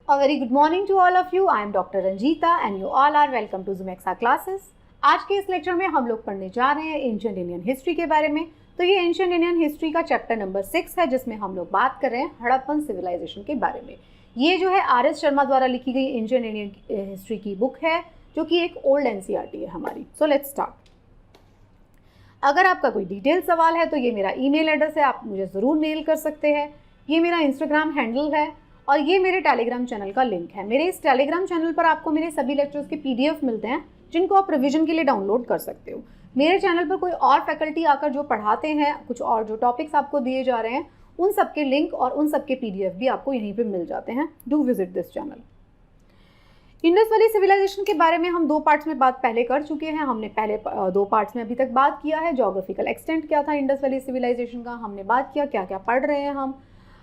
A very good morning to all of you. I am Dr. Ranjita and you all are welcome to Zumexa classes. आज के इस lecture में हम लोग पढ़ने जा रहे हैं एंशिएंट इंडियन हिस्ट्री के बारे में। तो ये एंशिएंट इंडियन हिस्ट्री का चैप्टर नंबर 6 है, जिसमें हम लोग बात कर रहे हैं हड़प्पन सिविलाइजेशन के बारे में। ये जो है आर.एस. शर्मा द्वारा लिखी गई एंशिएंट इंडियन हिस्ट्री की बुक है, जो कि एक ओल्ड एनसीईआरटी है हमारी। So let's start. अगर आपका कोई डिटेल सवाल है तो ये मेरा ईमेल एड्रेस है, आप मुझे ज़रूर मेल कर सकते हैं। ये मेरा इंस्टाग्राम हैंडल है और ये मेरे टेलीग्राम चैनल का लिंक है। मेरे इस टेलीग्राम चैनल पर आपको मेरे सभी लेक्चर्स के पीडीएफ मिलते हैं, जिनको आप रिवीजन के लिए डाउनलोड कर सकते हो। मेरे चैनल पर कोई और फैकल्टी आकर जो पढ़ाते हैं, कुछ और जो टॉपिक्स आपको दिए जा रहे हैं, उन सब के लिंक और उन सब के पीडीएफ भी आपको यहीं पे मिल जाते हैं। Do visit this channel. Indus valley civilisation के बारे में हम 2 पार्ट्स में बात पहले कर चुके हैं। हमने पहले 2 पार्ट्स में अभी तक बात किया है। ज्योग्राफिकल एक्सटेंट क्या था इंडस वैली सिविलाइजेशन का, हमने बात किया क्या क्या पढ़ रहे हैं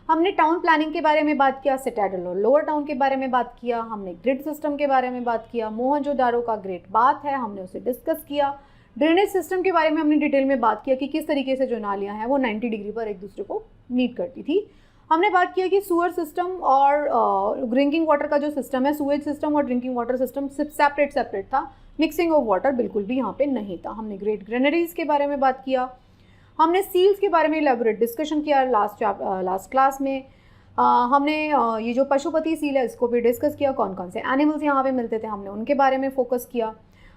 हमने टाउन प्लानिंग के बारे में बात किया, सिटाडेल और लोअर टाउन के बारे में बात किया, हमने ग्रिड सिस्टम के बारे में बात किया, मोहनजोदारो का ग्रेट बाथ है, हमने उसे डिस्कस किया। ड्रेनेज सिस्टम के बारे में हमने डिटेल में बात किया कि किस तरीके से जो नालियाँ हैं वो 90 डिग्री पर एक दूसरे को मीट करती थी। हमने बात किया कि सूअर सिस्टम और ड्रिंकिंग वाटर का जो सिस्टम है, सूएज सिस्टम और ड्रिंकिंग वाटर सिस्टम सेपरेट था। मिक्सिंग ऑफ वाटर बिल्कुल भी यहाँ पे नहीं था। हमने ग्रेट ग्रेनरीज के बारे में बात किया। हमने सील्स के बारे में इलेबोरेट डिस्कशन किया लास्ट क्लास में। हमने ये जो पशुपति सील है इसको भी डिस्कस किया, कौन कौन से एनिमल्स यहाँ पे मिलते थे, हमने उनके बारे में फोकस किया।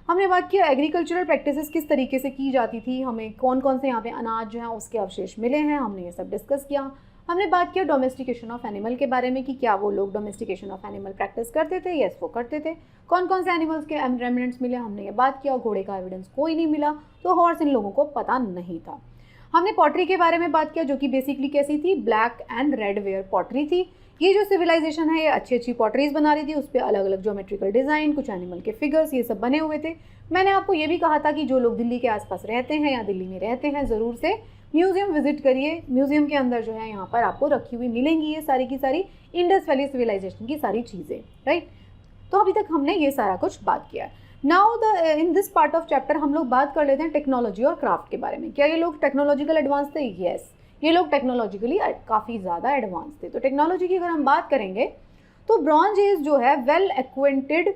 हमने बात किया एग्रीकल्चरल प्रैक्टिसेस किस तरीके से की जाती थी, हमें कौन कौन से यहाँ पे अनाज जो है उसके अवशेष मिले हैं, हमने ये सब डिस्कस किया। हमने बात किया डोमेस्टिकेशन ऑफ एनिमल के बारे में कि क्या वो लोग डोमेस्टिकेशन ऑफ एनिमल प्रैक्टिस करते थे। यस, वो करते थे। कौन कौन से एनिमल्स के रेमिनेंट्स मिले, हमने ये बात किया। घोड़े का एविडेंस कोई नहीं मिला, तो हॉर्स इन लोगों को पता नहीं था। हमने पॉटरी के बारे में बात किया, जो कि बेसिकली कैसी थी, black and red ware pottery थी। ये जो सिविलाइजेशन है ये अच्छी अच्छी पॉटरीज बना रही थी, उस पर अलग अलग ज्योमेट्रिकल डिज़ाइन, कुछ एनिमल के फिगर्स, ये सब बने हुए थे। मैंने आपको ये भी कहा था कि जो लोग दिल्ली के आसपास रहते हैं या दिल्ली में रहते हैं, ज़रूर से म्यूज़ियम विजिट करिए। म्यूज़ियम के अंदर जो है यहाँ पर आपको रखी हुई मिलेंगी ये सारी की सारी इंडस वैली सिविलाइजेशन की सारी चीज़ें, राइट। तो अभी तक हमने ये सारा कुछ बात किया है। Now in this part of chapter हम लोग बात कर लेते हैं टेक्नोलॉजी और क्राफ्ट के बारे में। क्या ये लोग टेक्नोलॉजिकल एडवांस थे? यस, ये लोग टेक्नोलॉजिकली काफ़ी ज़्यादा एडवांस थे। तो टेक्नोलॉजी की अगर हम बात करेंगे तो ब्रॉन्ज एज जो है well acquainted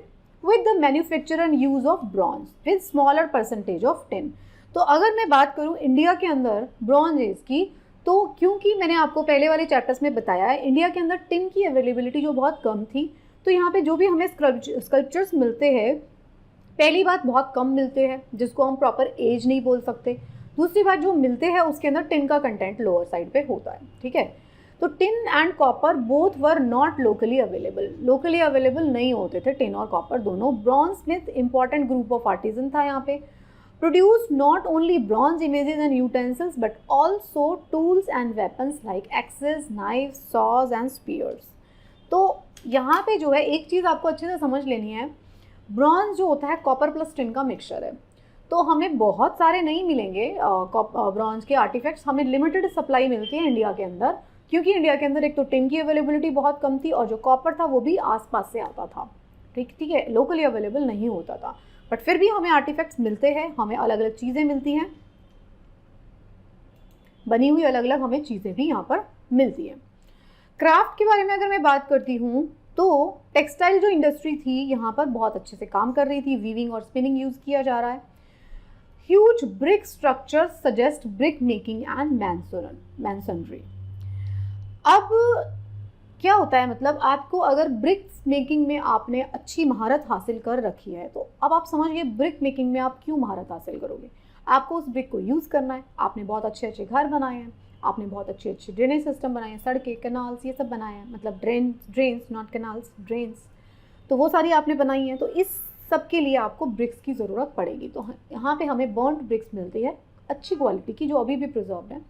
with the manufacture and use of bronze with smaller percentage of tin. तो अगर मैं बात करूँ इंडिया के अंदर ब्रॉन्ज एज की, तो क्योंकि मैंने आपको पहले वाले चैप्टर्स में बताया है इंडिया के अंदर टिन की अवेलेबिलिटी जो बहुत कम थी, तो यहाँ पे जो भी हमें स्कल्पचर्स मिलते हैं, पहली बात बहुत कम मिलते हैं, जिसको हम प्रॉपर एज नहीं बोल सकते। दूसरी बात, जो मिलते हैं उसके अंदर टिन का कंटेंट लोअर साइड पे होता है, ठीक है। तो tin and copper both were not locally available नहीं होते थे, टिन और कॉपर दोनों। Bronze smith important group of artisan था यहाँ पे। Produce not only bronze images and utensils but also tools and weapons like axes, knife, saws and spears. तो यहाँ पे जो है एक चीज़ आपको अच्छे से समझ लेनी है, ब्रॉन्ज जो होता है कॉपर प्लस टिन का मिक्सचर है। तो हमें बहुत सारे नहीं मिलेंगे ब्रॉन्ज के आर्टिफैक्ट्स, हमें लिमिटेड सप्लाई मिलती है इंडिया के अंदर, क्योंकि इंडिया के अंदर एक तो टिन की अवेलेबिलिटी बहुत कम थी और जो कॉपर था वो भी आसपास से आता था, ठीक है, लोकली अवेलेबल नहीं होता था। बट फिर भी हमें आर्टिफैक्ट्स मिलते हैं, हमें अलग अलग चीज़ें मिलती हैं, बनी हुई अलग अलग हमें चीज़ें भी यहाँ पर मिलती हैं। क्राफ्ट के बारे में अगर मैं बात करती हूँ तो टेक्सटाइल जो इंडस्ट्री थी यहाँ पर बहुत अच्छे से काम कर रही थी। वीविंग और स्पिनिंग यूज़ किया जा रहा है। Huge brick structure suggest brick making and masonry. अब क्या होता है, मतलब आपको अगर ब्रिक मेकिंग में आपने अच्छी महारत हासिल कर रखी है, तो अब आप समझिए ब्रिक मेकिंग में आप क्यों महारत हासिल करोगे। आपको उस ब्रिक को यूज़ करना है। आपने बहुत अच्छे अच्छे घर बनाए हैं, आपने बहुत अच्छे अच्छे ड्रेनेज सिस्टम बनाए हैं, सड़कें, कैनाल्स, ये सब बनाए हैं, मतलब ड्रेन्स नॉट कैनाल्स, ड्रेन्स, तो वो सारी आपने बनाई हैं। तो इस सब के लिए आपको ब्रिक्स की ज़रूरत पड़ेगी। तो यहाँ पे हमें बर्न्ड ब्रिक्स मिलती है अच्छी क्वालिटी की, जो अभी भी प्रिजर्व्ड है।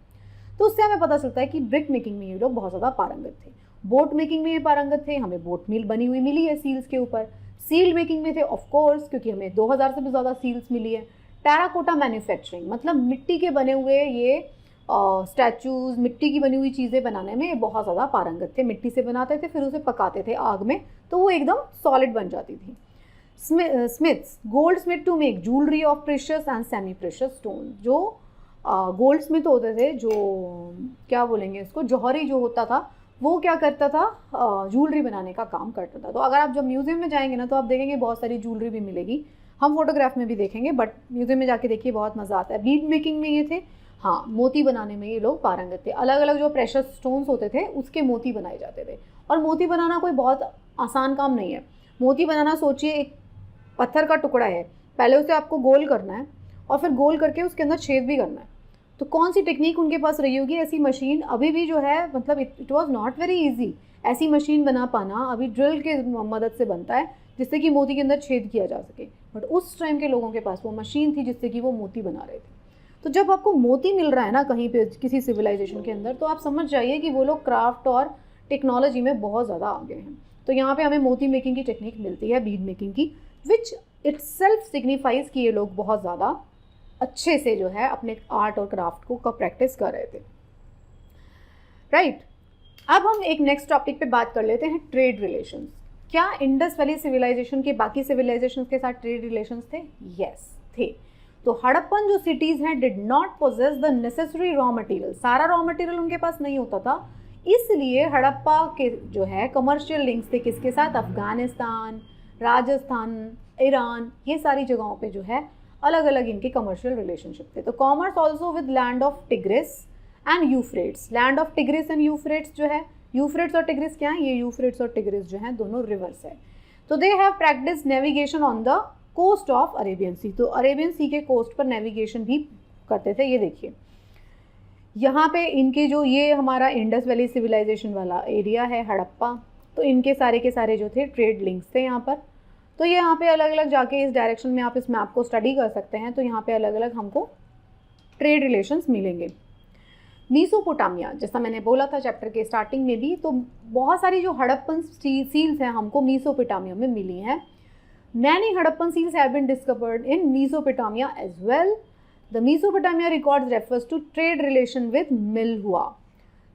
तो उससे हमें पता चलता है कि ब्रिक मेकिंग में ये लोग बहुत ज़्यादा पारंगत थे। बोट मेकिंग में ये पारंगत थे, हमें बोट मिल बनी हुई मिली है सील्स के ऊपर। सील मेकिंग में थे ऑफकोर्स, क्योंकि हमें 2000 से भी ज़्यादा सील्स मिली है। टेराकोटा मैन्युफैक्चरिंग, मतलब मिट्टी के बने हुए ये स्टैचूज़, मिट्टी की बनी हुई चीज़ें बनाने में बहुत ज़्यादा पारंगत थे। मिट्टी से बनाते थे, फिर उसे पकाते थे आग में, तो वो एकदम सॉलिड बन जाती थी। Smiths, goldsmith to make jewellery of precious and semi precious stone. जो गोल्ड स्मिथ होते थे, जो क्या बोलेंगे इसको, जौहरी जो होता था, वो क्या करता था, ज्वेलरी बनाने का काम करता था। तो अगर आप जब म्यूज़ियम में जाएंगे ना तो आप देखेंगे बहुत सारी ज्वेलरी भी मिलेगी, हम फोटोग्राफ में भी देखेंगे, बट म्यूज़ियम में जाके देखिए बहुत मज़ा आता है। बीड मेकिंग में ये थे, हाँ मोती बनाने में ये लोग पारंगत थे। अलग अलग जो प्रेशस स्टोन्स होते थे उसके मोती बनाए जाते थे। और मोती बनाना कोई बहुत आसान काम नहीं है। मोती बनाना सोचिए एक पत्थर का टुकड़ा है, पहले उसे आपको गोल करना है और फिर गोल करके उसके अंदर छेद भी करना है। तो कौन सी टेक्निक उनके पास रही होगी, ऐसी मशीन अभी भी जो है, मतलब it was not very easy ऐसी मशीन बना पाना। अभी ड्रिल के मदद से बनता है जिससे कि मोती के अंदर छेद किया जा सके, बट उस टाइम के लोगों के पास वो मशीन थी जिससे कि वो मोती बना रहे थे। तो जब आपको मोती मिल रहा है ना कहीं पे किसी सिविलाइजेशन के अंदर, तो आप समझ जाइए कि वो लोग क्राफ्ट और टेक्नोलॉजी में बहुत ज़्यादा आगे हैं। तो यहाँ पे हमें मोती मेकिंग की टेक्निक मिलती है, बीड मेकिंग की, विच इटसेल्फ सिग्निफाइज कि ये लोग बहुत ज़्यादा अच्छे से जो है अपने आर्ट और क्राफ्ट को प्रैक्टिस कर रहे थे। राइट, अब हम एक नेक्स्ट टॉपिक पे बात कर लेते हैं, ट्रेड रिलेशंस। क्या इंडस वैली सिविलाइजेशन के बाकी सिविलाइजेशन के साथ ट्रेड रिलेशंस थे? यस थे। तो हड़प्पन जो सिटीज़ हैं did not possess the necessary raw material, सारा रॉ मटेरियल उनके पास नहीं होता था, इसलिए हड़प्पा के जो है कमर्शियल लिंक्स थे किसके साथ? अफगानिस्तान, राजस्थान, ईरान, ये सारी जगहों पे जो है अलग अलग इनके कमर्शियल रिलेशनशिप थे। तो commerce also with land of tigris and Euphrates. Land of tigris and Euphrates जो है, यूफ्रेट्स और टिग्रिस क्या है? ये यूफ्रेट्स और टिग्रिस जो हैं दोनों रिवर्स है। तो they have practice navigation on the coast of Arabian sea. तो अरेबियन सी के कोस्ट पर नेविगेशन भी करते थे। ये देखिए यहाँ पे इनके जो, ये हमारा इंडस वैली सिविलाइजेशन वाला एरिया है हड़प्पा, तो इनके सारे के सारे जो थे ट्रेड लिंक्स थे यहाँ पर। तो ये यहाँ पे अलग अलग जाके इस डायरेक्शन में आप इस मैप को स्टडी कर सकते हैं। तो यहाँ पे अलग अलग हमको ट्रेड रिलेशंस मिलेंगे। मीसोपोटामिया, जैसा मैंने बोला था चैप्टर के स्टार्टिंग में भी, तो बहुत सारी जो हड़प्पन सील्स हैं हमको मीसोपोटामिया में मिली हैं। Many Harappan seals have been discovered in Mesopotamia as well. The Mesopotamia records refers to trade relation with Meluhha,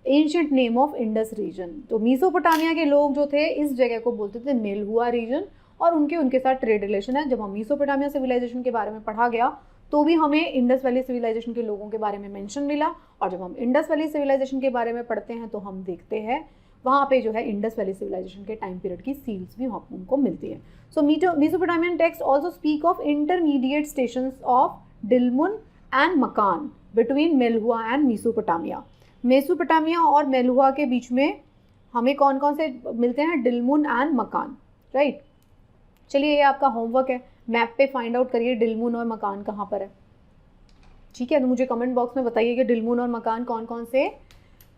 ancient name of Indus region. तो मीसोपोटामिया के लोग जो थे इस जगह को बोलते थे मिल्हुआ रीजन, और उनके साथ ट्रेड रिलेशन है। जब हम मीसोपोटामिया सिविलाइजेशन के बारे में पढ़ा गया तो भी हमें इंडस वैली सिविलाइजेशन के लोगों के बारे में मेंशन मिला, और जब हम इंडस वैली सिविलाइजेशन के बारे में पढ़ते हैं तो हम देखते हैं वहाँ पे जो है इंडस वैली सिविलाइजेशन के टाइम पीरियड की सील्स भी वहाँ उनको मिलती है। So Mesopotamian text also speak of intermediate stations of Dilmun and Magan between Meluhha and Mesopotamia. Mesopotamia और मेल्हुआ के बीच में हमें कौन कौन से मिलते हैं? डिलमुन एंड मकान। राइट, चलिए ये आपका होमवर्क है, मैप पे फाइंड आउट करिए डिलमुन और मकान कहाँ पर है। ठीक है, तो मुझे कमेंट बॉक्स में बताइए कि डिलमुन और मकान कौन कौन से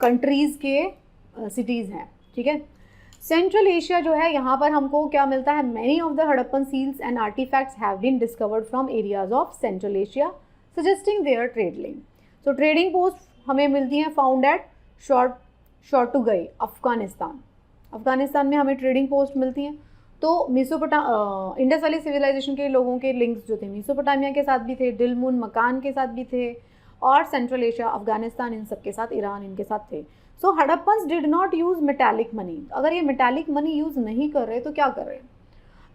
कंट्रीज़ के सिटीज़ हैं। ठीक है, सेंट्रल एशिया जो है यहाँ पर हमको क्या मिलता है? Many of the Harappan seals and artifacts have been discovered from areas of Central Asia suggesting their trade link. तो ट्रेडिंग पोस्ट हमें मिलती हैं फाउंड एट शॉर्टुगई, अफगानिस्तान। अफगानिस्तान में हमें ट्रेडिंग पोस्ट मिलती हैं। तो इंडस वैली सिविलाइजेशन के लोगों के लिंक्स जो थे मीसोपोटामिया के साथ भी थे, डिलमुन मकान के साथ भी थे, और सेंट्रल एशिया, अफगानिस्तान, इन सब के साथ, ईरान, इनके साथ थे। So Harappans did not use metallic money. अगर ये मेटालिक मनी यूज़ नहीं कर रहे तो क्या कर रहे हैं?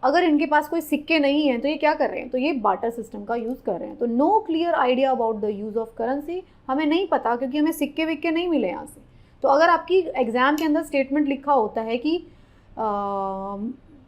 अगर इनके पास कोई सिक्के नहीं हैं तो ये क्या कर रहे हैं? तो ये बार्टर सिस्टम का यूज़ कर रहे हैं। तो no clear idea about the use of currency, हमें नहीं पता क्योंकि हमें सिक्के विक्के नहीं मिले यहाँ से। तो अगर आपकी एग्जाम के अंदर स्टेटमेंट लिखा होता है कि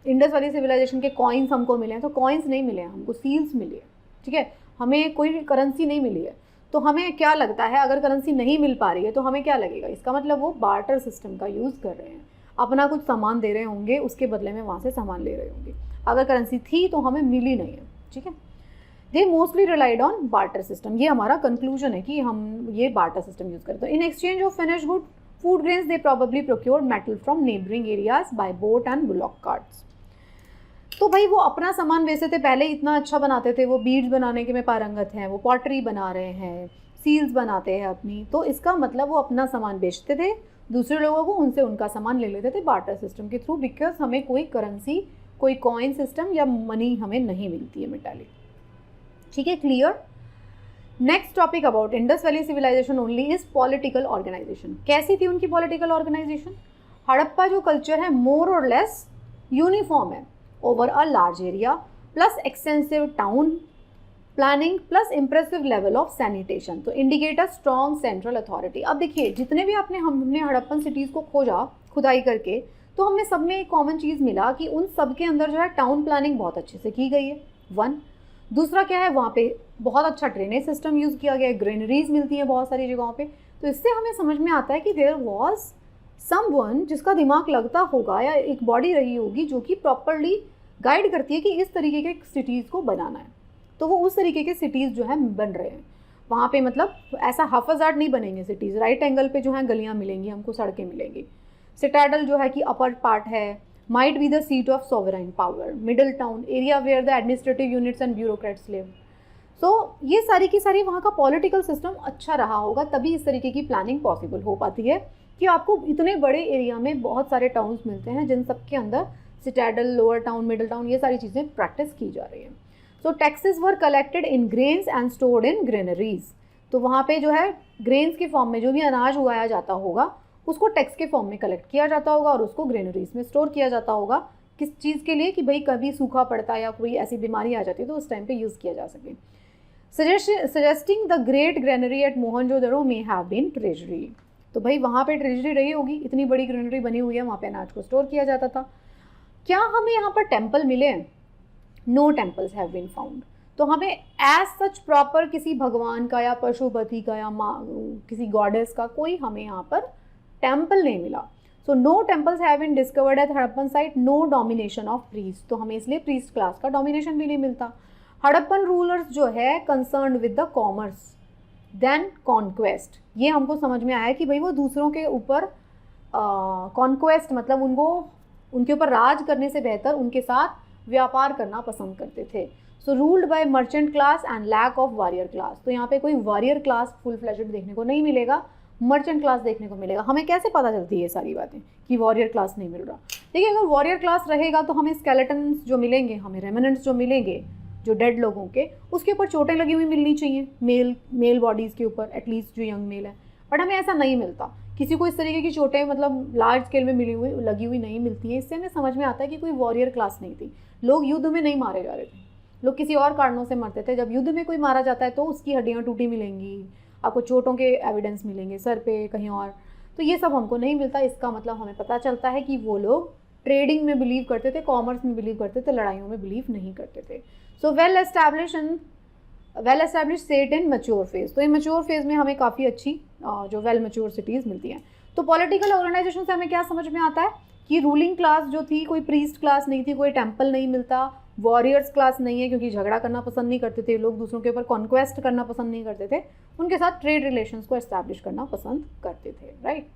इंडस वैली सिविलाइजेशन के कॉइन्स हमको मिले हैं, तो कॉइन्स नहीं मिले हैं हमको, सील्स मिली है। ठीक है, हमें कोई करेंसी नहीं मिली है। तो हमें क्या लगता है, अगर करेंसी नहीं मिल पा रही है तो हमें क्या लगेगा? इसका मतलब वो बार्टर सिस्टम का यूज़ कर रहे हैं, अपना कुछ सामान दे रहे होंगे, उसके बदले में वहाँ से सामान ले रहे होंगे। अगर करेंसी थी तो हमें मिली नहीं है। ठीक है, they mostly relied on barter system. ये हमारा कंक्लूजन है कि हम ये बार्टर सिस्टम यूज़ करते हैं। In exchange of finish good food grains they probably procured metal from neighbouring areas bye boat and bullock carts. तो भाई वो अपना सामान वैसे थे, पहले इतना अच्छा बनाते थे, वो बीड्स बनाने के में पारंगत हैं, वो पॉटरी बना रहे हैं, सील्स बनाते हैं अपनी, तो इसका मतलब वो अपना सामान बेचते थे दूसरे लोगों को, उनसे उनका सामान ले लेते थे बार्टर सिस्टम के थ्रू, बिकॉज हमें कोई करेंसी, कोई कॉइन सिस्टम या मनी हमें नहीं मिलती है मेटालिक। ठीक है, clear. Next topic about Indus valley civilization only is political organization. कैसी थी उनकी पॉलिटिकल ऑर्गेनाइजेशन? हड़प्पा जो कल्चर है मोर और लेस यूनिफॉर्म है over a large area, plus extensive town, planning plus impressive level of sanitation, तो indicate a strong central authority. अब देखिए जितने भी हमने हड़प्पन सिटीज़ को खोजा खुदाई करके, तो हमने सब में एक कॉमन चीज़ मिला कि उन सब के अंदर जो है टाउन प्लानिंग बहुत अच्छे से की गई है, वन। दूसरा क्या है, वहाँ पे बहुत अच्छा ड्रेनेज सिस्टम यूज़ किया गया है, ग्रीनरीज मिलती हैं बहुत सारी जगहों पे। तो इससे हमें समझ में आता है कि देयर वाज समवन जिसका दिमाग लगता होगा या एक बॉडी रही होगी जो कि प्रॉपरली गाइड करती है कि इस तरीके के सिटीज़ को बनाना है। तो वो उस तरीके के सिटीज़ जो है बन रहे हैं वहाँ पे, मतलब ऐसा हाफाजात नहीं बनेंगे सिटीज़, राइट एंगल पे जो है गलियाँ मिलेंगी हमको, सड़कें मिलेंगी। सिटाडल जो है कि अपर पार्ट है, might be the seat of sovereign power, middle town area where the administrative units and bureaucrats live. So ये सारी की सारी वहाँ का पॉलिटिकल सिस्टम अच्छा रहा होगा, तभी इस तरीके की प्लानिंग पॉसिबल हो पाती है कि आपको इतने बड़े एरिया में बहुत सारे टाउन्स मिलते हैं जिन सब के अंदर citadel, lower town, middle town, ये सारी चीज़ें प्रैक्टिस की जा रही हैं। So taxes were collected in grains and stored in granaries, तो वहाँ पे जो है ग्रेन्स के फॉर्म में जो भी अनाज उगाया जाता होगा उसको टैक्स के फॉर्म में कलेक्ट किया जाता होगा और उसको ग्रेनरीज में स्टोर किया जाता होगा। किस चीज़ के लिए, कि भाई कभी सूखा पड़ता है या कोई ऐसी बीमारी आ जाती है तो उस टाइम पे यूज़ किया जा सके। Suggesting the great granary at Mohenjodaro may have been treasury, तो भाई वहाँ पे ट्रेजरी रही होगी, इतनी बड़ी ग्रेनरी बनी हुई है, वहाँ पे अनाज को स्टोर किया जाता था। क्या हमें यहाँ पर टेम्पल मिले? No temples have been found. तो हमें एज सच प्रॉपर किसी भगवान का या पशुपति का या किसी गॉडेस का कोई हमें यहाँ पर टेम्पल नहीं मिला। So no temples have been discovered at Harappan site, no domination of priest, तो हमें इसलिए प्रीस्ट क्लास का डोमिनेशन भी नहीं मिलता। हड़प्पन रूलर्स जो है concern with the commerce than conquest, ये हमको समझ में आया कि भाई वो दूसरों के ऊपर कॉन्क्वेस्ट मतलब उनके ऊपर राज करने से बेहतर उनके साथ व्यापार करना पसंद करते थे। So ruled by merchant class and lack of warrior class, तो यहाँ पे कोई वॉरियर क्लास फुल फ्लेजेड देखने को नहीं मिलेगा, मर्चेंट क्लास देखने को मिलेगा। हमें कैसे पता चलती है ये सारी बातें कि वॉरियर क्लास नहीं मिल रहा? देखिए अगर वॉरियर क्लास रहेगा तो हमें स्केलेटन्स जो मिलेंगे, हमें रेमिनेंट्स जो मिलेंगे जो डेड लोगों के, उसके ऊपर चोटें लगी हुई मिलनी चाहिए, मेल बॉडीज़ के ऊपर, एटलीस्ट जो यंग मेल है। बट हमें ऐसा नहीं मिलता, किसी को इस तरीके की चोटें मतलब लार्ज स्केल में लगी हुई नहीं मिलती हैं। इससे हमें समझ में आता है कि कोई वॉरियर क्लास नहीं थी। लोग युद्ध में नहीं मारे जा रहे थे, लोग किसी और कारणों से मरते थे। जब युद्ध में कोई मारा जाता है तो उसकी हड्डियाँ टूटी मिलेंगी, आपको चोटों के एविडेंस मिलेंगे सर पे कहीं और, तो ये सब हमको नहीं मिलता। इसका मतलब हमें पता चलता है कि वो लोग ट्रेडिंग में बिलीव करते थे, कॉमर्स में बिलीव करते थे, लड़ाइयों में बिलीव नहीं करते थे। So well establish set in mature phase, तो ये मैच्योर फेज में हमें काफ़ी अच्छी जो वेल मैच्योर सिटीज़ मिलती हैं। तो पॉलिटिकल ऑर्गेनाइजेशन से हमें क्या समझ में आता है कि रूलिंग क्लास जो थी, कोई प्रीस्ट क्लास नहीं थी, कोई टेम्पल नहीं मिलता, वॉरियर्स क्लास नहीं है क्योंकि झगड़ा करना पसंद नहीं करते थे लोग, दूसरों के ऊपर कॉन्क्वेस्ट करना पसंद नहीं करते थे, उनके साथ ट्रेड रिलेशंस को एस्टैब्लिश करना पसंद करते थे, राइट।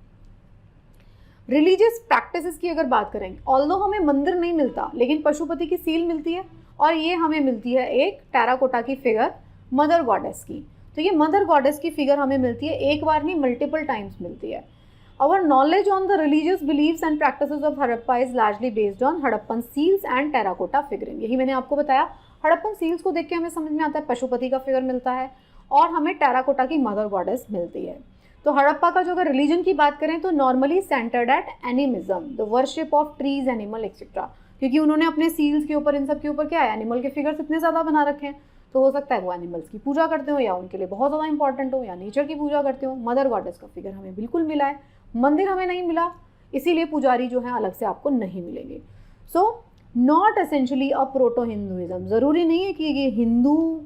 रिलीजियस प्रैक्टिसेस की अगर बात करें, ऑल्दो हमें मंदिर नहीं मिलता लेकिन पशुपति की सील मिलती है, और ये हमें मिलती है एक टेराकोटा की फिगर मदर गॉडेस की। तो ये मदर गॉडेस की फिगर हमें मिलती है, एक बार नहीं मल्टीपल टाइम्स मिलती है। Our knowledge on the religious beliefs and practices of Harappa is largely based on Harappan seals and terracotta figuring। यही मैंने आपको बताया, हड़प्पन सील्स को देख के हमें समझ में आता है पशुपति का फिगर मिलता है और हमें टेराकोटा की मदर गॉडेस मिलती है। तो हड़प्पा का जो अगर रिलीजन की बात करें तो normally centred at animism, the worship of trees, animal etcetera, क्योंकि उन्होंने अपने सील्स के ऊपर इन सब के ऊपर क्या है, एनिमल के फिगर्स इतने ज़्यादा बना रखे हैं, तो हो सकता है वो एनिमल्स की पूजा करते हो या उनके लिए बहुत ज़्यादा इंपॉर्टेंट हो या नेचर की पूजा करते हो। मदर गॉडेस का फिगर हमें बिल्कुल मिला है, मंदिर हमें नहीं मिला, इसीलिए पुजारी जो है अलग से आपको नहीं मिलेंगे। So not essentially a proto Hinduism, ज़रूरी नहीं है कि ये हिंदू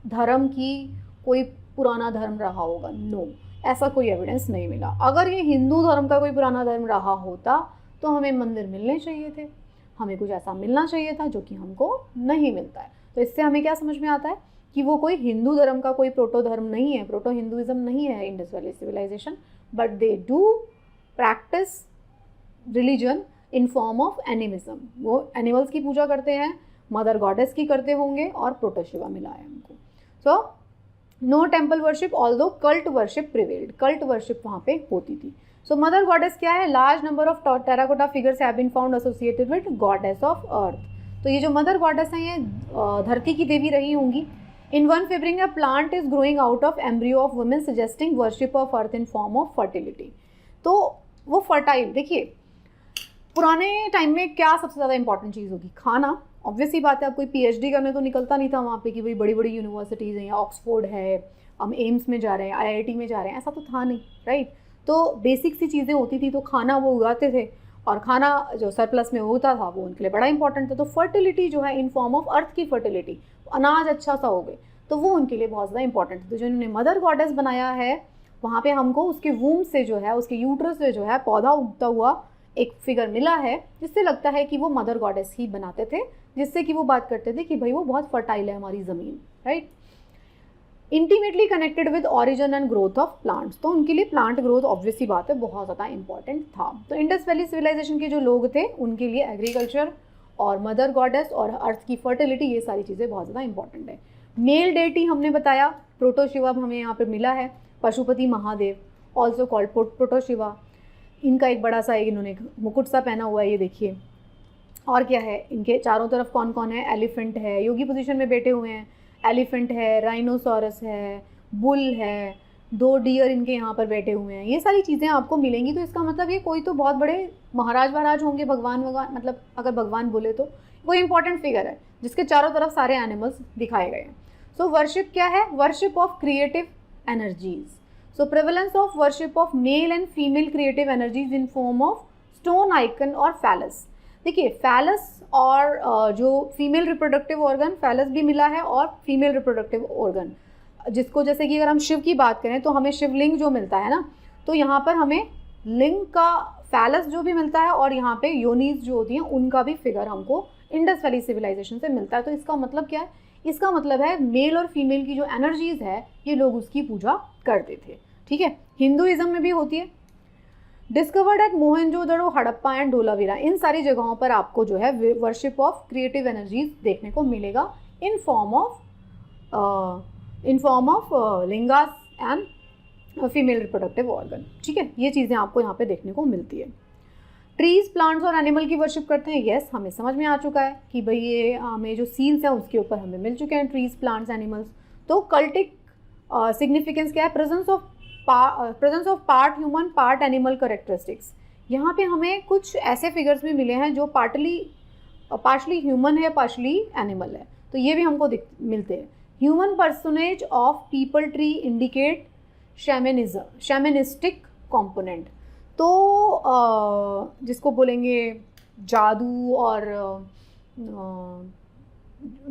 धर्म की कोई पुराना धर्म रहा होगा, नो, ऐसा कोई एविडेंस नहीं मिला। अगर ये हिंदू धर्म का कोई पुराना धर्म रहा होता तो हमें मंदिर मिलने चाहिए थे, हमें कुछ ऐसा मिलना चाहिए था जो कि हमको नहीं मिलता है। तो इससे हमें क्या समझ में आता है कि वो कोई हिंदू धर्म का कोई प्रोटो धर्म नहीं है, प्रोटो हिंदुइज्म नहीं है Indus valley civilization, but they do practice religion in form of animism. वो एनिमल्स की पूजा करते हैं, मदर गॉडेस की करते होंगे और प्रोटो शिवा मिला है हमको। So no temple worship, although cult worship prevailed, cult worship वहाँ पे होती थी। सो मदर गॉडेस क्या है, large number of terracotta figures have been found associated with goddess of earth. तो ये जो मदर गॉडेस हैं ये धरती की देवी रही होंगी। In one figuring a plant is growing out of embryo of women suggesting worship of earth in form of fertility. तो वो फर्टाइल, देखिए पुराने टाइम में क्या सबसे ज़्यादा इंपॉर्टेंट चीज़ होगी, खाना ऑब्वियसली बात है, अब कोई पीएचडी करने तो निकलता नहीं था वहाँ पे कि भाई बड़ी बड़ी यूनिवर्सिटीज़ हैं या ऑक्सफोर्ड है, हम एम्स में जा रहे हैं, आईआईटी में जा रहे हैं, ऐसा तो था नहीं, राइट। तो बेसिक सी चीज़ें होती थी, तो खाना वो उगाते थे और खाना जो सरप्लस में होता था वो उनके लिए बड़ा इंपॉर्टेंट था। तो फर्टिलिटी जो है इन फॉर्म ऑफ अर्थ की फर्टिलिटी, अनाज अच्छा सा हो गए, तो वो उनके लिए बहुत ज़्यादा इंपॉर्टेंट है। तो जो इन्होंने मदर गॉडेस बनाया है वहाँ पे हमको उसके वूम से जो है, उसके यूट्रस से जो है पौधा उगता हुआ एक फिगर मिला है, जिससे लगता है कि वो मदर गॉडेस ही बनाते थे, जिससे कि वो बात करते थे कि भाई वो बहुत फर्टाइल है हमारी ज़मीन, right. Intimately connected with origin and growth of plants, तो उनके लिए प्लांट ग्रोथ ऑब्वियसली बात है बहुत ज़्यादा इंपॉर्टेंट था। तो इंडस वैली सिविलाइजेशन के जो लोग थे उनके लिए एग्रीकल्चर और मदर गॉडेस और अर्थ की फर्टिलिटी, ये सारी चीज़ें बहुत ज़्यादा इंपॉर्टेंट है। मेल डेटी हमने बताया, प्रोटोशिवा हमें यहाँ पे मिला है, पशुपति महादेव ऑल्सो कॉल्ड प्रोटोशिवा। इनका एक बड़ा सा एक इन्होंने मुकुट सा पहना हुआ है, ये देखिए। और क्या है, इनके चारों तरफ कौन कौन है, एलिफेंट है, योगी पोजीशन में बैठे हुए हैं, एलिफेंट है, राइनोसॉरस है, बुल है, 2 डियर इनके यहाँ पर बैठे हुए हैं, ये सारी चीज़ें आपको मिलेंगी। तो इसका मतलब ये कोई तो बहुत बड़े महाराज होंगे, भगवान मतलब अगर भगवान बोले तो कोई इंपॉर्टेंट फिगर है जिसके चारों तरफ सारे एनिमल्स दिखाए गए हैं। सो वर्शिप क्या है, worship of creative energies. So prevalence of worship of male and female creative energies in form of stone icon और फैलस। देखिए फैलस और जो फीमेल रिप्रोडक्टिव ऑर्गन, फैलस भी मिला है और फीमेल रिप्रोडक्टिव ऑर्गन, जिसको जैसे कि अगर हम शिव की बात करें तो हमें शिवलिंग जो मिलता है ना, तो यहाँ पर हमें लिंग का फैलस जो भी मिलता है और यहाँ पे योनीज जो होती हैं उनका भी फिगर हमको इंडस वैली सिविलाइजेशन से मिलता है। तो इसका मतलब क्या है, इसका मतलब है मेल और फीमेल की जो एनर्जीज है ये लोग उसकी पूजा करते थे, ठीक है। हिंदुइज्म में भी होती है। Discovered at Mohenjodaro, Harappa and Dholavira, इन सारी जगहों पर आपको जो है वर्शिप ऑफ क्रिएटिव एनर्जीज देखने को मिलेगा in form of lingas and female reproductive organ, ठीक है। ये चीज़ें आपको यहाँ पे देखने को मिलती है। ट्रीज, प्लांट्स और एनिमल की वर्शिप करते हैं, यस हमें समझ में आ चुका है कि भाई ये हमें जो सील्स हैं उसके ऊपर हमें मिल चुके हैं, ट्रीज, प्लांट्स, एनिमल्स। तो कल्टिक सिग्निफिकेंस क्या है, presence of part human part animal characteristics. यहाँ पे हमें कुछ ऐसे फिगर्स भी मिले हैं जो पार्शली ह्यूमन है, पार्शली एनिमल है, तो ये भी हमको मिलते हैं। Human personage of peepal tree indicate shamanistic component, तो जिसको बोलेंगे जादू, और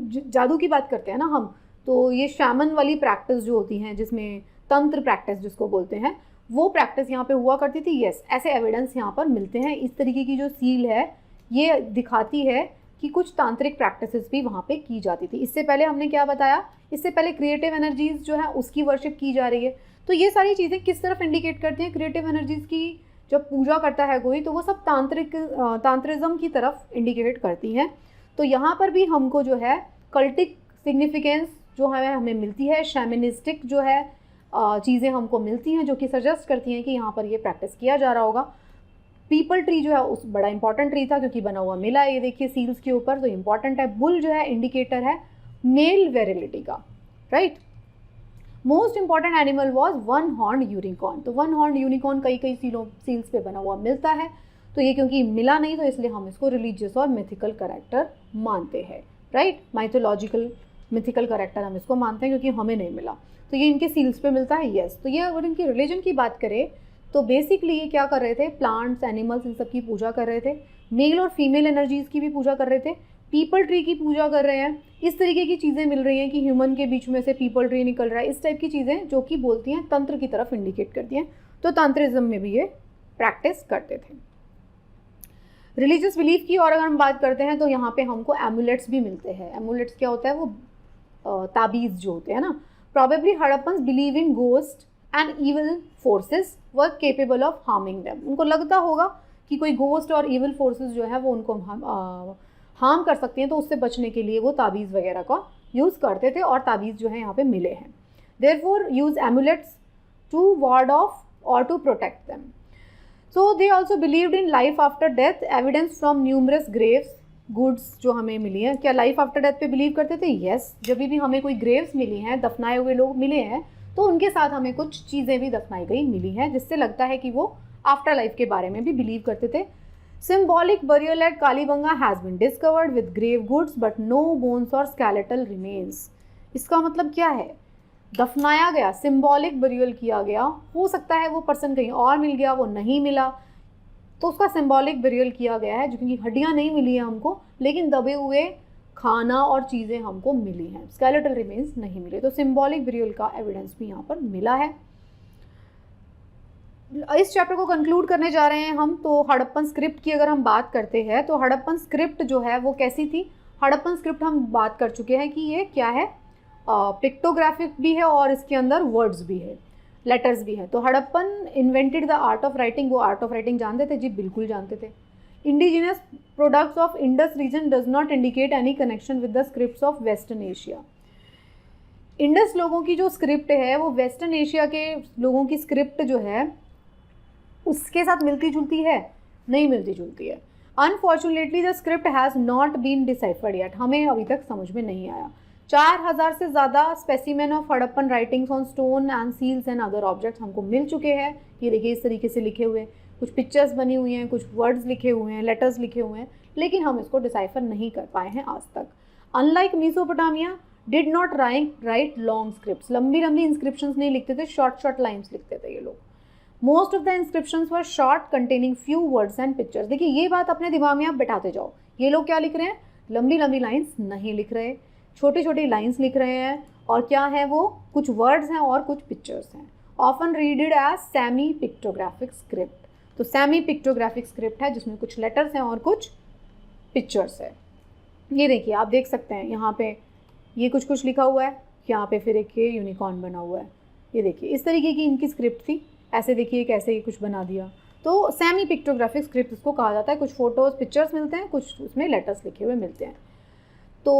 जादू की बात करते हैं ना हम, तो ये शैमन वाली प्रैक्टिस जो होती हैं, जिसमें तंत्र प्रैक्टिस जिसको बोलते हैं, वो प्रैक्टिस यहाँ पे हुआ करती थी। यस, ऐसे एविडेंस यहाँ पर मिलते हैं। इस तरीके की जो सील है ये दिखाती है कि कुछ तांत्रिक प्रैक्टिसेस भी वहाँ पे की जाती थी। इससे पहले हमने क्या बताया, इससे पहले क्रिएटिव एनर्जीज जो है उसकी वर्शिप की जा रही है। तो ये सारी चीज़ें किस तरफ इंडिकेट करती हैं, क्रिएटिव एनर्जीज की जब पूजा करता है कोई तो वो सब तांत्रिज्म की तरफ इंडिकेट करती हैं। तो यहाँ पर भी हमको जो है कल्टिक सिग्निफिकेंस जो है हमें मिलती है, शैमनिस्टिक जो है चीज़ें हमको मिलती हैं जो कि सजेस्ट करती हैं कि यहाँ पर ये प्रैक्टिस किया जा रहा होगा। पीपल ट्री जो है उस बड़ा इंपॉर्टेंट ट्री था क्योंकि बना हुआ मिला है, ये देखिए सील्स के ऊपर, तो इंपॉर्टेंट है। बुल जो है इंडिकेटर है मेल वेरिलिटी का, right. Most important animal was one horn unicorn, तो वन हॉर्न यूनिकॉर्न कई सील्स पे बना हुआ मिलता है, तो ये क्योंकि मिला नहीं तो इसलिए हम इसको रिलीजियस और मिथिकल कैरेक्टर मानते हैं, राइट। माइथोलॉजिकल मिथिकल कैरेक्टर हम इसको मानते हैं क्योंकि हमें नहीं मिला, तो ये इनके सील्स पे मिलता है, यस। तो ये अगर इनकी रिलीजन की बात करें तो बेसिकली ये क्या कर रहे थे, प्लांट्स, एनिमल्स, इन सब की पूजा कर रहे थे, मेल और फीमेल एनर्जीज की भी पूजा कर रहे थे, पीपल ट्री की पूजा कर रहे हैं। इस तरीके की चीज़ें मिल रही हैं कि ह्यूमन के बीच में से पीपल ट्री निकल रहा है, इस टाइप की चीज़ें जो कि बोलती हैं तंत्र की तरफ इंडिकेट करती हैं। तो तंत्रिज्म में भी ये प्रैक्टिस करते थे। रिलीजियस बिलीफ की और अगर हम बात करते हैं तो यहाँ पे हमको एमुलेट्स भी मिलते हैं। एमुलेट्स क्या होता है, वो ताबीज़ जो होते हैं ना। Probably Harappans believe in ghost and evil forces were capable of harming them. उनको लगता होगा कि कोई गोस्ट और इविल फोर्सेस जो है वो उनको हार्म कर सकती हैं, तो उससे बचने के लिए वो ताबीज़ वगैरह का यूज़ करते थे और ताबीज़ जो है यहाँ पे मिले हैं। Therefore use amulets to ward off और to protect them. So they also believed in life after death. Evidence from numerous graves goods जो हमें मिली हैं। क्या लाइफ आफ्टर डेथ पे बिलीव करते थे? यस। जब भी हमें कोई ग्रेव्स मिली हैं, दफनाए हुए लोग मिले हैं, तो उनके साथ हमें कुछ चीज़ें भी दफनाई गई मिली हैं, जिससे लगता है कि वो आफ्टर लाइफ के बारे में भी बिलीव करते थे। Symbolic burial at Kalibanga has been discovered with grave goods but no bones or skeletal remains. इसका मतलब क्या है? दफनाया गया, सिंबॉलिक बरियल किया गया, हो सकता है वो पर्सन कहीं और मिल गया, वो नहीं मिला, तो उसका सिंबॉलिक बरियल किया गया है, जो क्योंकि हड्डियाँ नहीं मिली हैं हमको, लेकिन दबे हुए खाना और चीज़ें हमको मिली हैं, स्केलेटल रिमेन्स नहीं मिले, तो सिंबॉलिक बरियल का एविडेंस भी यहाँ पर मिला है। इस चैप्टर को कंक्लूड करने जा रहे हैं हम। तो हड़प्पन स्क्रिप्ट की अगर हम बात करते हैं तो हड़प्पन स्क्रिप्ट जो है वो कैसी थी? हड़प्पन स्क्रिप्ट हम बात कर चुके हैं कि ये क्या है, पिक्टोग्राफिक भी है और इसके अंदर वर्ड्स भी है, लेटर्स भी है। तो Harappan invented the art of writing, वो आर्ट ऑफ राइटिंग जानते थे? जी बिल्कुल जानते थे। Indigenous products of Indus region does not indicate any connection with the scripts of western Asia. Indus लोगों की जो स्क्रिप्ट है वो वेस्टर्न एशिया के लोगों की स्क्रिप्ट जो है उसके साथ मिलती जुलती है? नहीं मिलती जुलती है। Unfortunately the script has not been deciphered yet, हमें अभी तक समझ में नहीं आया। 4000 से ज़्यादा specimen of Harappan writings on stone and seals and other objects हमको मिल चुके हैं। ये देखिए इस तरीके से लिखे हुए, कुछ पिक्चर्स बनी हुई हैं, कुछ वर्ड्स लिखे हुए हैं, लेटर्स लिखे हुए हैं, लेकिन हम इसको डिसाइफर नहीं कर पाए हैं आज तक। Unlike Mesopotamia did not right long scripts, लंबी लंबी इंस्क्रिप्शंस नहीं लिखते थे, शॉर्ट शॉर्ट लाइन्स लिखते थे ये लोग। Most of the inscriptions were short containing few words and pictures. देखिए ये बात अपने दिमाग में आप बैठाते जाओ, ये लोग क्या लिख रहे हैं? लंबी लंबी लाइन्स नहीं लिख रहे, छोटी छोटी लाइन्स लिख रहे हैं, और क्या है वो? कुछ वर्ड्स हैं और कुछ पिक्चर्स हैं। Often readed as semi pictographic script, तो सेमी पिक्टोग्राफिक स्क्रिप्ट है जिसमें कुछ लेटर्स हैं और कुछ पिक्चर्स है। ये देखिए आप देख सकते हैं यहाँ पे ये कुछ कुछ लिखा हुआ है, यहाँ पे फिर एक ये यूनिकॉर्न बना हुआ है। ये देखिए इस तरीके की इनकी स्क्रिप्ट थी, ऐसे देखिए कैसे ही कुछ बना दिया। तो सेमी पिक्टोग्राफिक स्क्रिप्ट इसको कहा जाता है। कुछ फोटोज़ पिक्चर्स मिलते हैं, कुछ उसमें लेटर्स लिखे हुए मिलते हैं। तो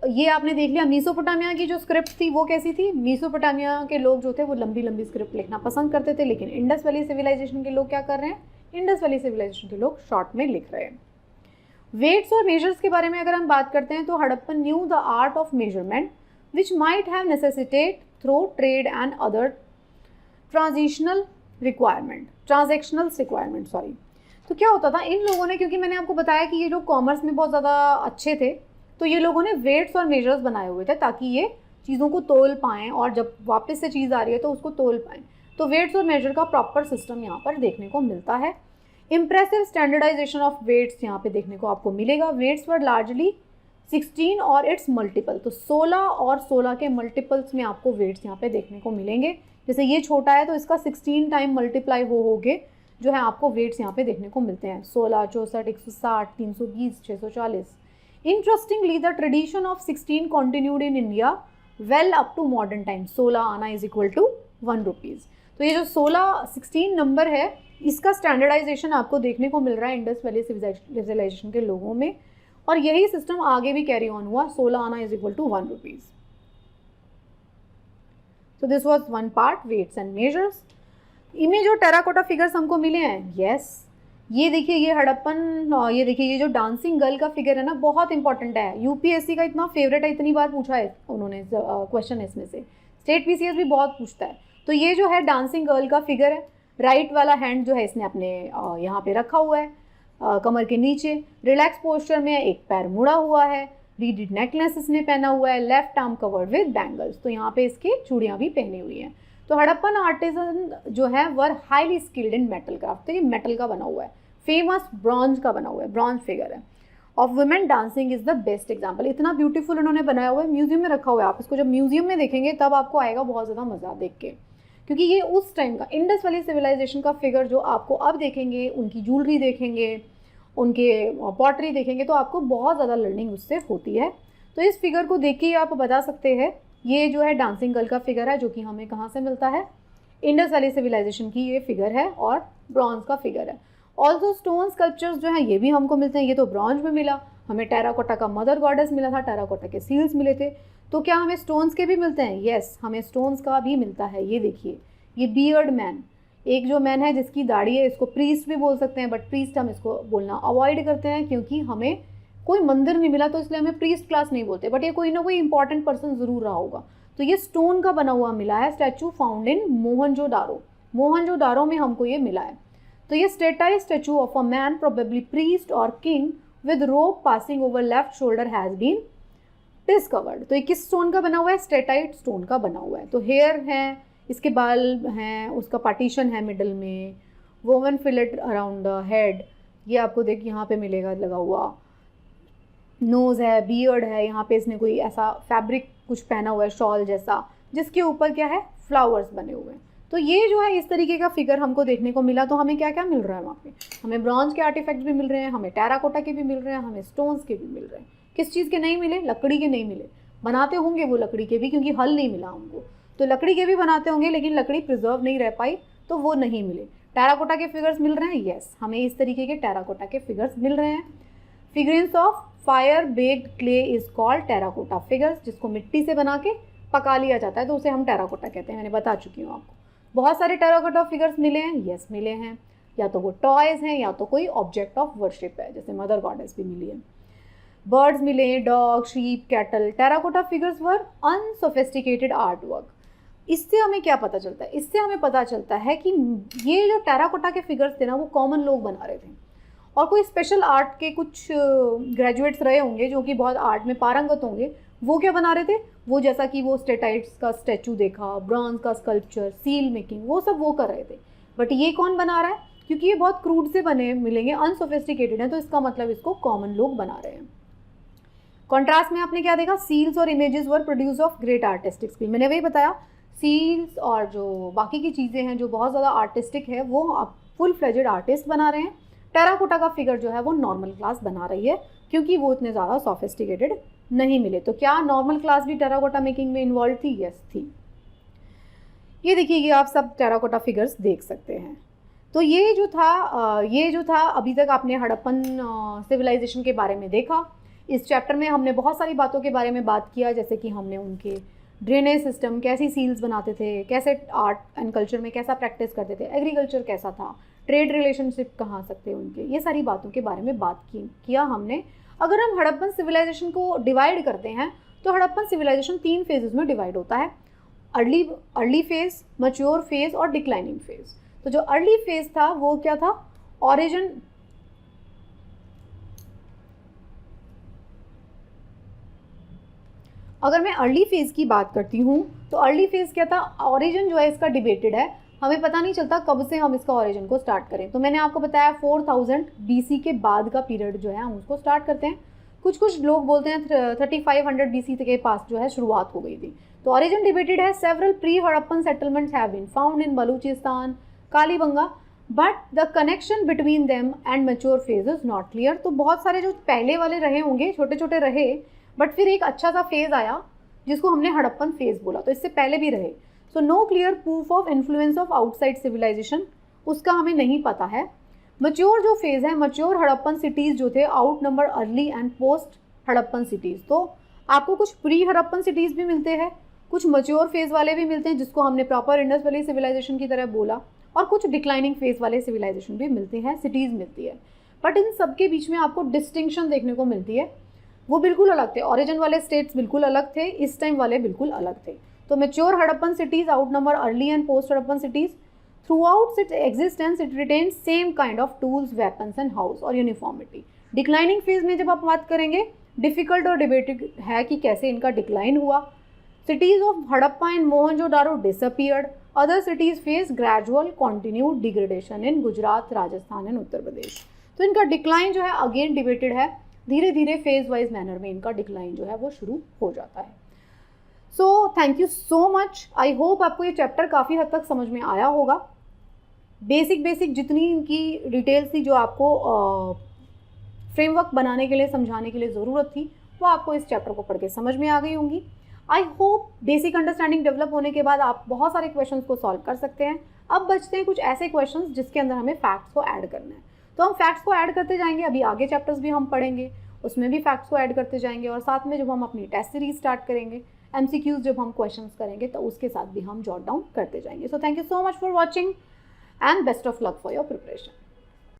ये आपने देख लिया। मेसोपोटामिया की जो स्क्रिप्ट थी वो कैसी थी? मेसोपोटामिया के लोग जो थे वो लंबी लंबी स्क्रिप्ट लिखना पसंद करते थे, लेकिन इंडस वैली सिविलाइजेशन के लोग क्या कर रहे हैं? इंडस वैली सिविलाइजेशन के लोग शॉर्ट में लिख रहे हैं। वेट्स और मेजर्स के बारे में अगर हम बात करते हैं तो Harappan knew the art of measurement which might have necessitate through trade and other transactional requirement sorry. तो क्या होता था इन लोगों ने, क्योंकि मैंने आपको बताया कि ये लोग कॉमर्स में बहुत ज़्यादा अच्छे थे, तो ये लोगों ने वेट्स और मेजर्स बनाए हुए थे ताकि ये चीज़ों को तोल पाएँ और जब वापस से चीज़ आ रही है तो उसको तोल पाएँ। तो वेट्स और मेजर का प्रॉपर सिस्टम यहाँ पर देखने को मिलता है। इम्प्रेसिव स्टैंडर्डाइजेशन ऑफ वेट्स यहाँ पे देखने को आपको मिलेगा। वेट्स वर लार्जली 16 और इट्स मल्टीपल, तो 16 और 16 के मल्टीपल्स में आपको वेट्स यहाँ पे देखने को मिलेंगे। जैसे ये छोटा है तो इसका 16 टाइम मल्टीप्लाई हो के जो है आपको वेट्स यहाँ पे देखने को मिलते हैं। 16, 64, 160, 320, 640। Interestingly, the tradition of 16 continued in India well up to modern times. 16 आना is equal to 1 rupees. तो ये जो 16 नंबर है इसका स्टैंडर्डाइजेशन आपको देखने को मिल रहा है इंडस वैली सिविलाइजेशन के लोगों में, और यही सिस्टम आगे भी कैरी ऑन हुआ। 16 आना is equal to 1 rupees. So this was one part, weights and measures. Image और टेराकोटा फिगर्स हमको मिले हैं। यस, ये देखिए ये हड़प्पन, ये देखिए ये जो डांसिंग गर्ल का फिगर है ना, बहुत इंपॉर्टेंट है। यूपीएससी का इतना फेवरेट है, इतनी बार पूछा है उन्होंने क्वेश्चन इसमें से। स्टेट पीसीएस भी बहुत पूछता है। तो ये जो है डांसिंग गर्ल का फिगर है। राइट वाला हैंड जो है इसने अपने यहाँ पे रखा हुआ है कमर के नीचे, रिलैक्स पोस्चर में, एक पैर मुड़ा हुआ है, रीडेड नेकलेस इसने पहना हुआ है, left arm covered with bangles, तो यहाँ पे इसकी चूड़ियाँ भी पहनी हुई हैं। तो हड़प्पन आर्टिजन जो है वर highly skilled in metal craft. तो ये मेटल का बना हुआ है, फेमस ब्रॉन्ज का बना हुआ है, ब्रॉन्ज फिगर है। Of women dancing is the best example. इतना ब्यूटीफुल उन्होंने बनाया हुआ है, म्यूजियम में रखा हुआ है। आप इसको जब म्यूजियम में देखेंगे तब आपको आएगा बहुत ज़्यादा मज़ा देख के, क्योंकि ये उस टाइम का इंडस वैली सिविलाइजेशन का फिगर जो आपको अब देखेंगे, उनकी ज्वेलरी देखेंगे, उनके पॉटरी देखेंगे, तो आपको बहुत ज़्यादा लर्निंग उससे होती है। तो इस फिगर को देख के आप बता सकते हैं ये जो है डांसिंग गर्ल का फिगर है, जो कि हमें कहाँ से मिलता है? इंडस वैली सिविलाइजेशन की ये फिगर है और ब्रॉन्ज का फिगर है। ऑल्सो स्टोन स्कल्पचर्स जो हैं ये भी हमको मिलते हैं। ये तो ब्रॉन्ज में मिला, हमें टेराकोटा का मदर गॉडेस मिला था, टेराकोटा के सील्स मिले थे। तो क्या हमें स्टोन्स के भी मिलते हैं? येस, हमें स्टोन्स का भी मिलता है। ये देखिए ये बियर्ड मैन, एक जो मैन है जिसकी दाढ़ी है, इसको प्रीस्ट भी बोल सकते हैं, बट प्रीस्ट हम इसको बोलना अवॉइड करते हैं क्योंकि हमें कोई मंदिर नहीं मिला, तो इसलिए हमें प्रीस्ट क्लास नहीं बोलते, बट ये कोई ना कोई इंपॉर्टेंट पर्सन ज़रूर रहा होगा। तो ये स्टोन का बना हुआ मिला है, statue found in Mohenjodaro. Mohenjodaro में हमको ये मिला है। तो ये statue of a man probably priest और king with rope passing over left shoulder has been discovered. तो ये किस स्टोन का बना हुआ है? स्टेटाइट स्टोन का बना हुआ है। तो हेयर है, इसके बाल हैं, उसका पार्टीशन है मिडल में, woven fillet around the head, ये आपको देख यहाँ पे मिलेगा लगा हुआ, नोज़ है, बियर्ड है, यहाँ पे इसने कोई ऐसा फैब्रिक कुछ पहना हुआ है शॉल जैसा, जिसके ऊपर क्या है? फ्लावर्स बने हुए हैं। तो ये जो है इस तरीके का फिगर हमको देखने को मिला। तो हमें क्या क्या मिल रहा है वहाँ पे? हमें ब्रॉन्ज के आर्टिफैक्ट्स भी मिल रहे हैं, हमें टेराकोटा के भी मिल रहे हैं, हमें स्टोन्स के भी मिल रहे हैं। किस चीज़ के नहीं मिले? लकड़ी के नहीं मिले। बनाते होंगे वो लकड़ी के भी, क्योंकि हल नहीं मिला हमको, तो लकड़ी के भी बनाते होंगे, लेकिन लकड़ी प्रिजर्व नहीं रह पाई तो वो नहीं मिले। टेराकोटा के फिगर्स मिल रहे हैं, यस, हमें इस तरीके के टेराकोटा के फिगर्स मिल रहे हैं। Figurines of fire baked clay is called terracotta figures, जिसको मिट्टी से बना के पका लिया जाता है तो उसे हम टेराकोटा कहते हैं। मैंने बता चुकी हूँ आपको। बहुत सारे टेराकोटा फिगर्स मिले हैं, यस मिले हैं, या तो वो टॉयज हैं या तो कोई ऑब्जेक्ट ऑफ वर्शिप है, जैसे मदर गॉडेस भी मिली है। बर्ड्स मिले, dog, sheep, cattle. Terracotta figures were unsophisticated art work. इससे हमें क्या पता चलता है? इससे हमें पता चलता है कि ये जो टेराकोटा के फिगर्स थे ना, वो कॉमन लोग बना रहे थे, और कोई स्पेशल आर्ट के कुछ ग्रेजुएट्स रहे होंगे जो कि बहुत आर्ट में पारंगत होंगे, वो क्या बना रहे थे? वो जैसा कि वो स्टेटाइट्स का स्टैचू देखा, ब्रॉन्ज का स्कल्पचर, सील मेकिंग, वो सब वो कर रहे थे। बट ये कौन बना रहा है? क्योंकि ये बहुत क्रूड से बने मिलेंगे, अनसोफिस्टिकेटेड है, तो इसका मतलब इसको कॉमन लोग बना रहे हैं। कॉन्ट्रास्ट में आपने क्या देखा? सील्स और images were produce of great artistic skill. मैंने वही बताया, सील्स और जो बाकी की चीज़ें हैं जो बहुत ज़्यादा आर्टिस्टिक है, वो आप फुल फ्लेजेड आर्टिस्ट बना रहे हैं। टेराकोटा का फिगर जो है वो नॉर्मल क्लास बना रही है, क्योंकि वो इतने ज़्यादा सोफिस्टिकेटेड नहीं मिले। तो क्या नॉर्मल क्लास भी टेराकोटा मेकिंग में इन्वॉल्व थी? यस थी। ये देखिए, ये आप सब टेराकोटा फिगर्स देख सकते हैं। तो ये जो था अभी तक आपने हड़प्पन सिविलाइजेशन के बारे में देखा। इस चैप्टर में हमने बहुत सारी बातों के बारे में बात किया, जैसे कि हमने उनके ड्रेनेज सिस्टम, कैसी सील्स बनाते थे, कैसे आर्ट एंड कल्चर में कैसा प्रैक्टिस करते थे, एग्रीकल्चर कैसा था, ट्रेड रिलेशनशिप कहाँ सकते उनके, ये सारी बातों के बारे में बात किया हमने। अगर हम हड़प्पन सिविलाइजेशन को डिवाइड करते हैं तो हड़प्पन सिविलाइजेशन 3 फेजेस में डिवाइड होता है, अर्ली फेज, मैच्योर फेज और डिक्लाइनिंग फेज। तो जो अर्ली फेज था वो क्या था? ओरिजिन अगर मैं अर्ली फेज़ की बात करती हूँ तो अर्ली फेज़ क्या था? ओरिजिन जो है इसका डिबेटेड है, हमें पता नहीं चलता कब से हम इसका ओरिजिन को स्टार्ट करें। तो मैंने आपको बताया 4000 BC के बाद का पीरियड जो है हम उसको स्टार्ट करते हैं। कुछ लोग बोलते हैं 3500 BC के पास जो है शुरुआत हो गई थी। तो ओरिजिन डिबेटेड है। Several pre Harappan settlements have been found in Baluchistan, Kalibanga, but the connection between them and mature phase is not clear. तो बहुत सारे जो पहले वाले रहे होंगे, छोटे छोटे रहे, बट फिर एक अच्छा सा फेज़ आया जिसको हमने हड़प्पन फेज़ बोला। तो इससे पहले भी रहे। So no clear proof of influence of outside civilization, उसका हमें नहीं पता है। मैच्योर जो फेज़ है, मैच्योर हड़प्पन सिटीज़ जो थे out number early and post Harappan cities. तो आपको कुछ प्री हड़प्पन सिटीज़ भी मिलते हैं, कुछ मैच्योर फेज़ वाले भी मिलते हैं जिसको हमने प्रॉपर इंडस वैली सिविलाइजेशन की तरह बोला, और कुछ डिक्लाइनिंग फेज़ वाले सिविलाइजेशन भी मिलते हैं, सिटीज़ मिलती है। बट इन सब के बीच में आपको डिस्टिंक्शन देखने को मिलती है, वो बिल्कुल अलग थे। ओरिजिन वाले स्टेट्स बिल्कुल अलग थे, इस टाइम वाले बिल्कुल अलग थे। तो mature Harappan cities out number early and post Harappan cities. Through out its existence it retains same kind of tools, weapons and house और यूनिफॉर्मिटी। डिक्लाइनिंग फेज में जब आप बात करेंगे, डिफिकल्ट और डिबेटेड है कि कैसे इनका डिक्लाइन हुआ। Cities of Harappa and Mohenjodaro disappeared, other cities face gradual continued degradation in Gujarat, Rajasthan and Uttar Pradesh. तो इनका डिक्लाइन जो है अगेन डिबेटेड है, धीरे धीरे फेज वाइज मैनर में इनका डिक्लाइन जो है वो शुरू हो जाता है। So thank you so much. I hope आपको ये चैप्टर काफ़ी हद तक समझ में आया होगा। बेसिक जितनी इनकी डिटेल्स थी जो आपको फ्रेमवर्क बनाने के लिए, समझाने के लिए ज़रूरत थी, वो आपको इस चैप्टर को पढ़ के समझ में आ गई होंगी। I hope basic understanding develop होने के बाद आप बहुत सारे क्वेश्चंस को सॉल्व कर सकते हैं। अब बचते हैं कुछ ऐसे क्वेश्चंस जिसके अंदर हमें फैक्ट्स को ऐड करना है। तो हम फैक्ट्स को ऐड करते जाएंगे, अभी आगे चैप्टर्स भी हम पढ़ेंगे, उसमें भी फैक्ट्स को ऐड करते जाएंगे, और साथ में जब हम अपनी टेस्ट सीरीज स्टार्ट करेंगे, MCQs जब हम क्वेश्चंस करेंगे, तो उसके साथ भी हम जॉट डाउन करते जाएंगे। So thank you so much for watching and best of luck for your preparation.